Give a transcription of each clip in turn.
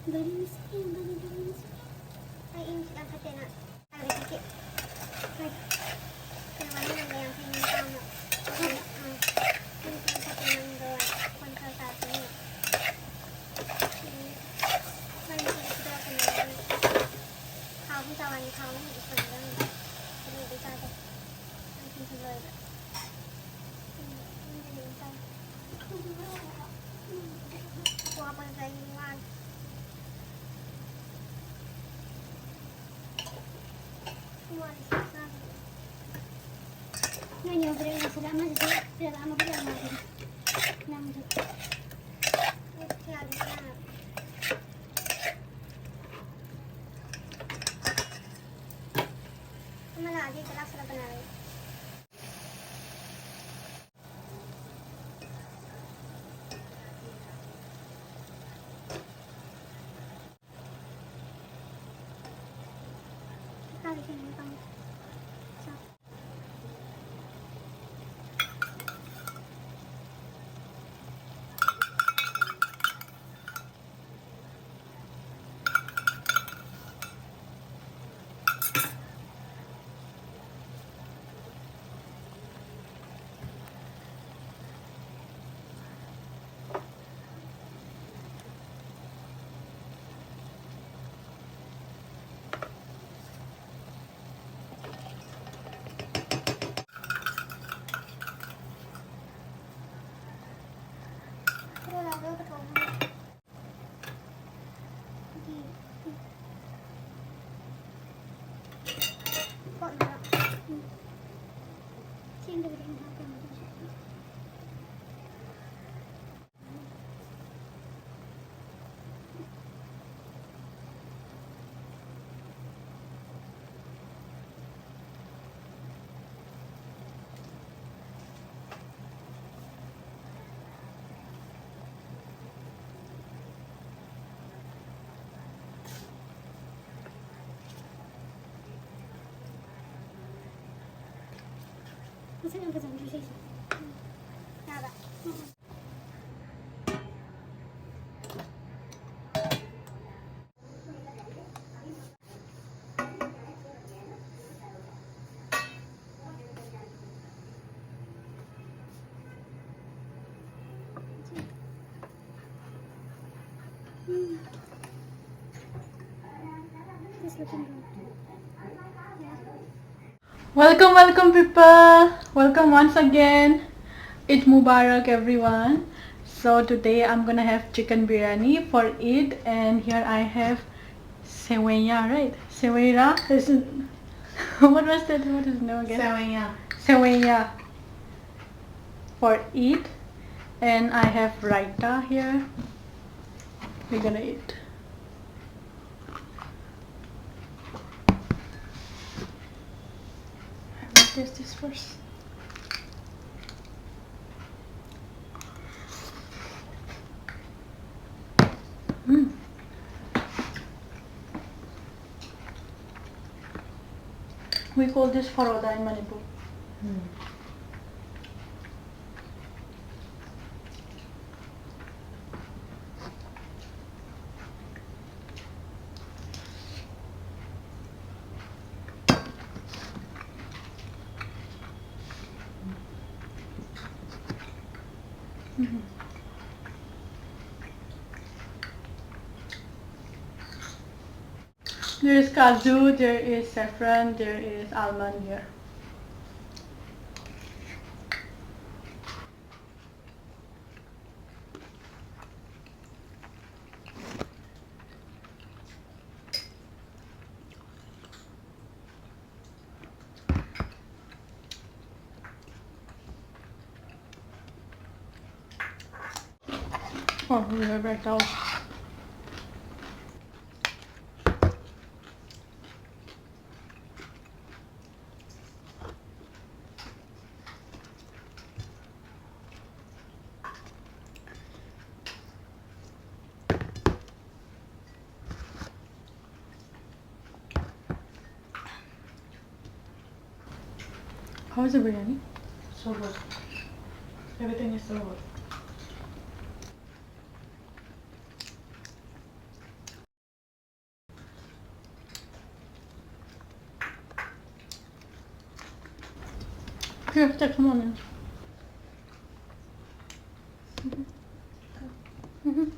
Very miskin, very miskin. Ay, yung silang kasi na. Ay, sikit. Ay, kaya wala nang bayang pinunta mo. Yung kasi nang doon. Kontra sa atin yun. May sikit doon ako na yun. Kao kung tawan yung kao lang. Isa lang. Pinili sa atin. Ang pinsuloy ba? Kuha pa sa yung wag. Ngayon, pero yung sila masih sila lama ba yan natin? Naman dito. Kaya na. Malagi, kaya sila panalo. Kali siya ng pang Masih yang kesana sih. Nada. Just looking good. Welcome people, welcome once again. Eid Mubarak everyone. So today I'm gonna have chicken biryani for Eid, and here I have sewaya, right? Sewaya. What was that? What is the name again? Sewaya for Eid, and I have raita here. We're gonna eat. Taste this first. We call this faroda in Manipur. There is kaju, there is saffron, there is almond here. Oh, we have right now. How is the biryani? So good. Everything is so good. Here, take some onions. Mhm.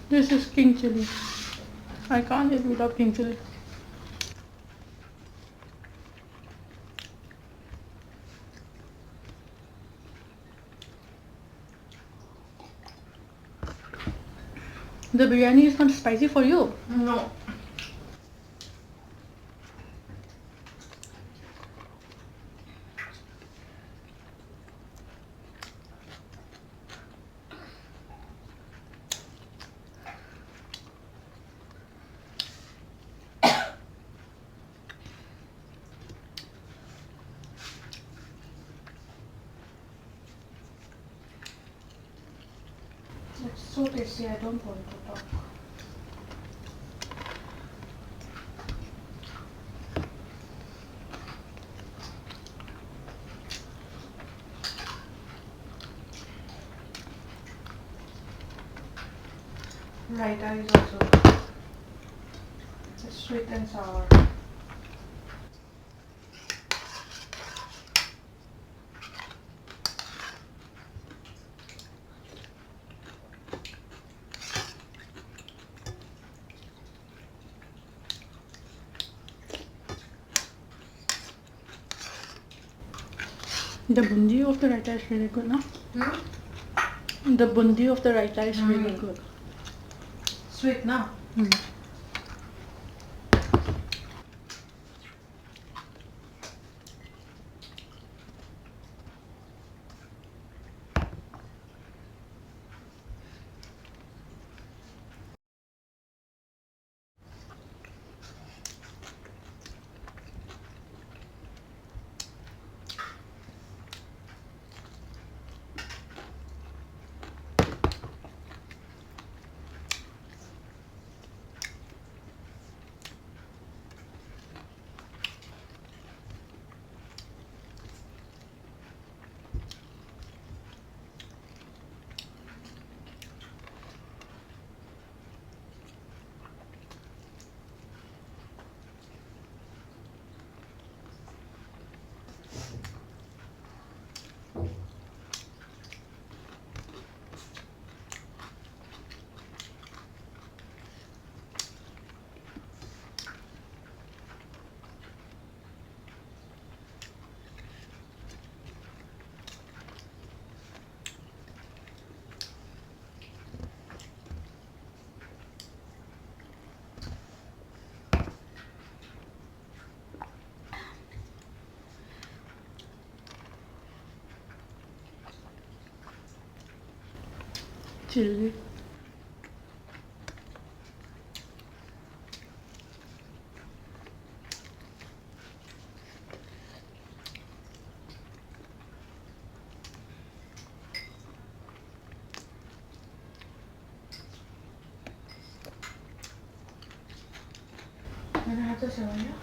This is king chili. I can't eat without king chili. The biryani is not spicy for you. No. It's so tasty, I don't want to talk. Raita is also it's sweet and sour. The bundi of the raita is really good, no? The bundi of the raita is really good. Sweet, na? Mm. Chili. Can I have the sevaya?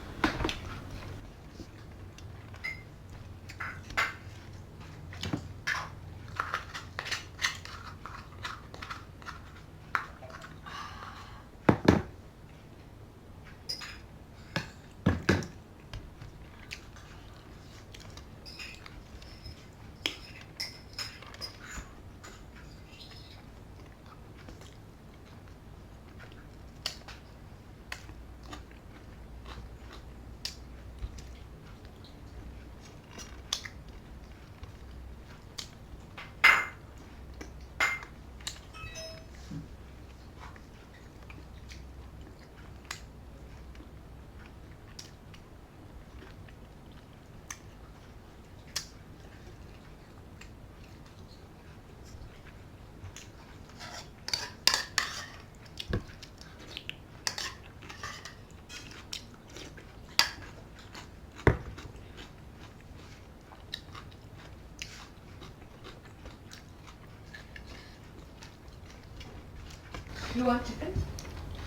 You want chicken?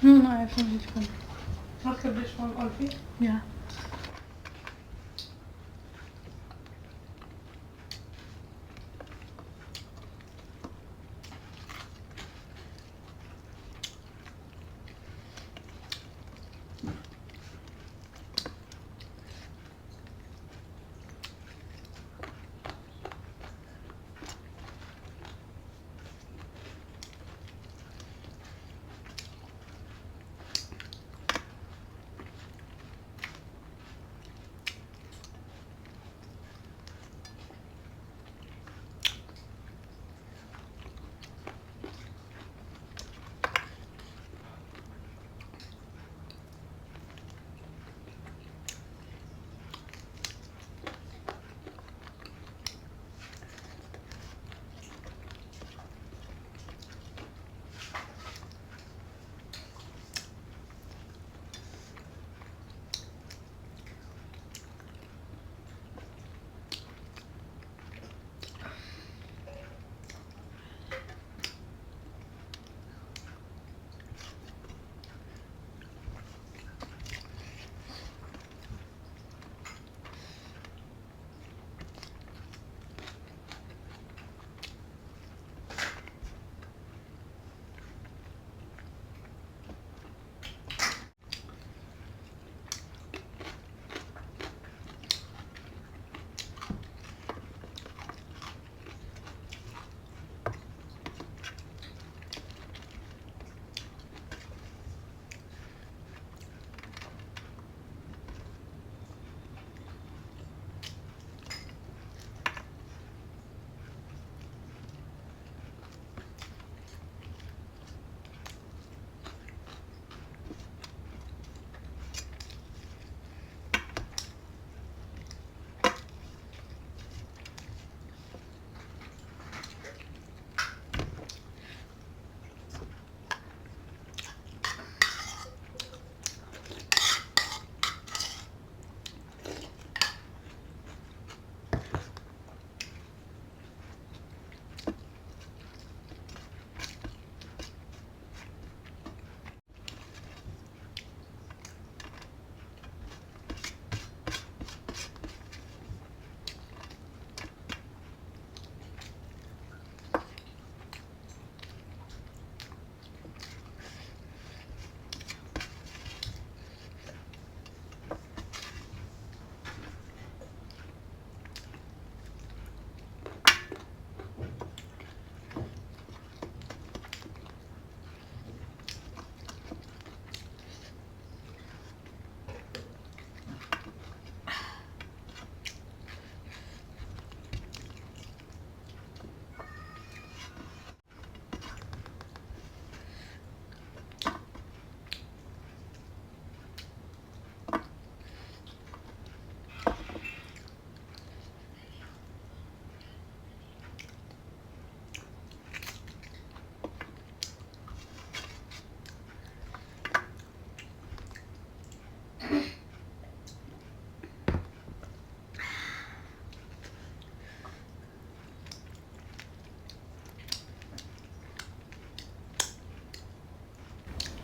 No, I have some chicken. I'll keep this one, Alfie. Yeah.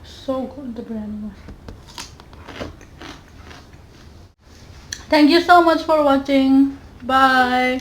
So good, the biryani was. Thank you so much for watching. Bye.